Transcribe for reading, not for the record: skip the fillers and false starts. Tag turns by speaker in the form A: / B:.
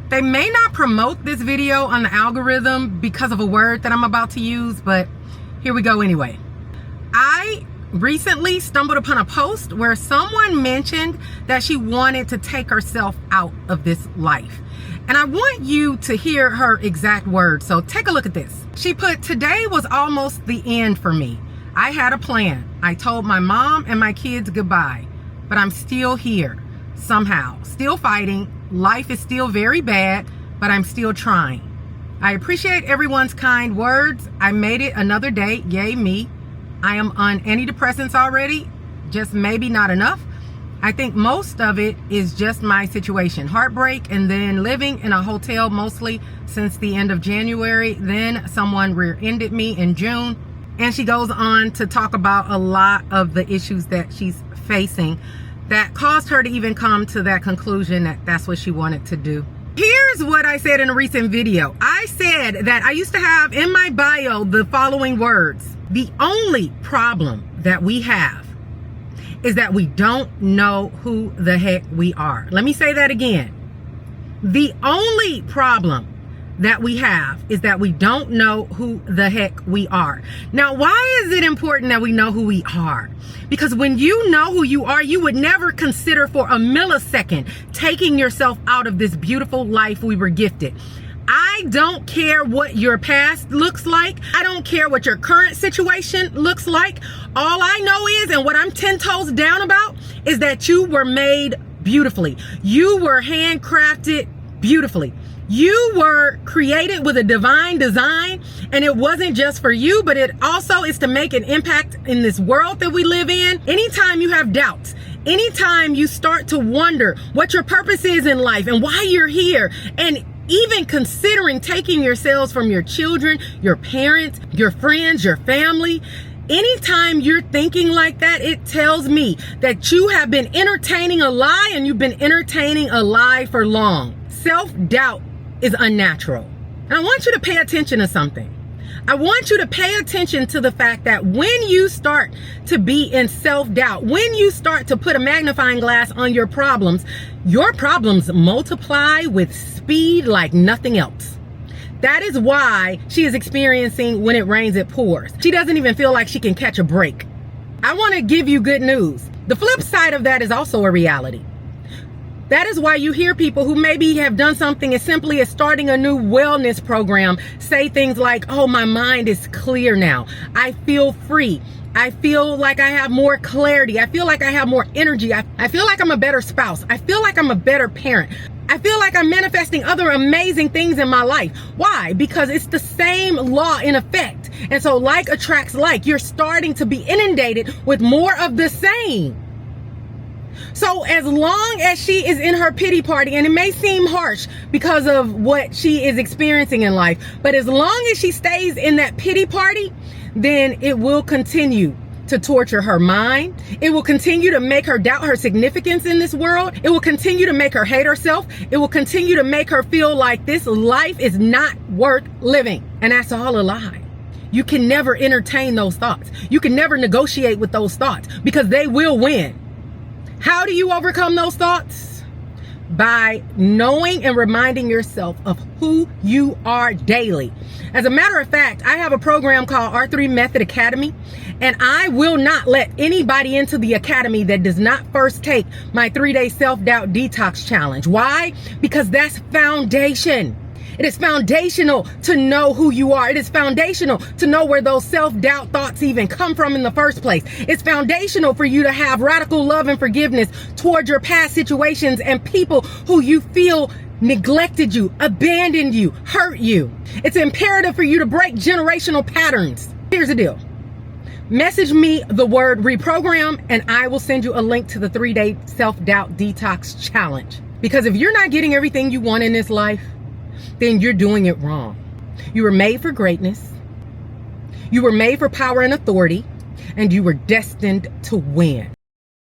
A: They may not promote this video on the algorithm because of a word that I'm about to use, but here we go anyway. I recently stumbled upon a post where someone mentioned that she wanted to take herself out of this life. And I want you to hear her exact words. So take a look at this. She put, "Today was almost the end for me. I had a plan. I told my mom and my kids goodbye, but I'm still here somehow, still fighting. Life is still very bad, but I'm still trying. I appreciate everyone's kind words. I made it another day. Yay me. I am on antidepressants already, just maybe not enough. I think most of it is just my situation. Heartbreak and then living in a hotel mostly since the end of January. Then someone rear-ended me in June." And she goes on to talk about a lot of the issues that she's facing that caused her to even come to that conclusion that that's what she wanted to do. Here's what I said in a recent video. I said that I used to have in my bio the following words: "The only problem that we have is that we don't know who the heck we are." Let me say that again. The only problem that we have is that we don't know who the heck we are. Now, why is it important that we know who we are? Because when you know who you are, you would never consider for a millisecond taking yourself out of this beautiful life we were gifted. I don't care what your past looks like. I don't care what your current situation looks like. All I know is, and what I'm 10 toes down about, is that you were made beautifully. You were handcrafted beautifully. You were created with a divine design, and it wasn't just for you, but it also is to make an impact in this world that we live in. Anytime you have doubts, anytime you start to wonder what your purpose is in life and why you're here, and even considering taking yourselves from your children, your parents, your friends, your family, anytime you're thinking like that, it tells me that you have been entertaining a lie, and you've been entertaining a lie for long. Self-doubt is unnatural. And I want you to pay attention to something. I want you to pay attention to the fact that when you start to be in self-doubt, when you start to put a magnifying glass on your problems multiply with speed like nothing else. That is why she is experiencing "when it rains, it pours." She doesn't even feel like she can catch a break. I want to give you good news. The flip side of that is also a reality. That is why you hear people who maybe have done something as simply as starting a new wellness program say things like, "Oh, my mind is clear now. I feel free. I feel like I have more clarity. I feel like I have more energy. I feel like I'm a better spouse. I feel like I'm a better parent. I feel like I'm manifesting other amazing things in my life." Why? Because it's the same law in effect. And so like attracts like. You're starting to be inundated with more of the same. So as long as she is in her pity party, and it may seem harsh because of what she is experiencing in life, but as long as she stays in that pity party, then it will continue to torture her mind. It will continue to make her doubt her significance in this world. It will continue to make her hate herself. It will continue to make her feel like this life is not worth living. And that's all a lie. You can never entertain those thoughts. You can never negotiate with those thoughts because they will win. How do you overcome those thoughts? By knowing and reminding yourself of who you are daily. As a matter of fact, I have a program called R3 Method Academy, and I will not let anybody into the academy that does not first take my 3-day self-doubt detox challenge. Why? Because that's foundation. It is foundational to know who you are. It is foundational to know where those self-doubt thoughts even come from in the first place. It's foundational for you to have radical love and forgiveness toward your past situations and people who you feel neglected you, abandoned you, hurt you. It's imperative for you to break generational patterns. Here's the deal. Message me the word reprogram, and I will send you a link to the 3-day self-doubt detox challenge. Because if you're not getting everything you want in this life, then you're doing it wrong. You were made for greatness. You were made for power and authority, and you were destined to win.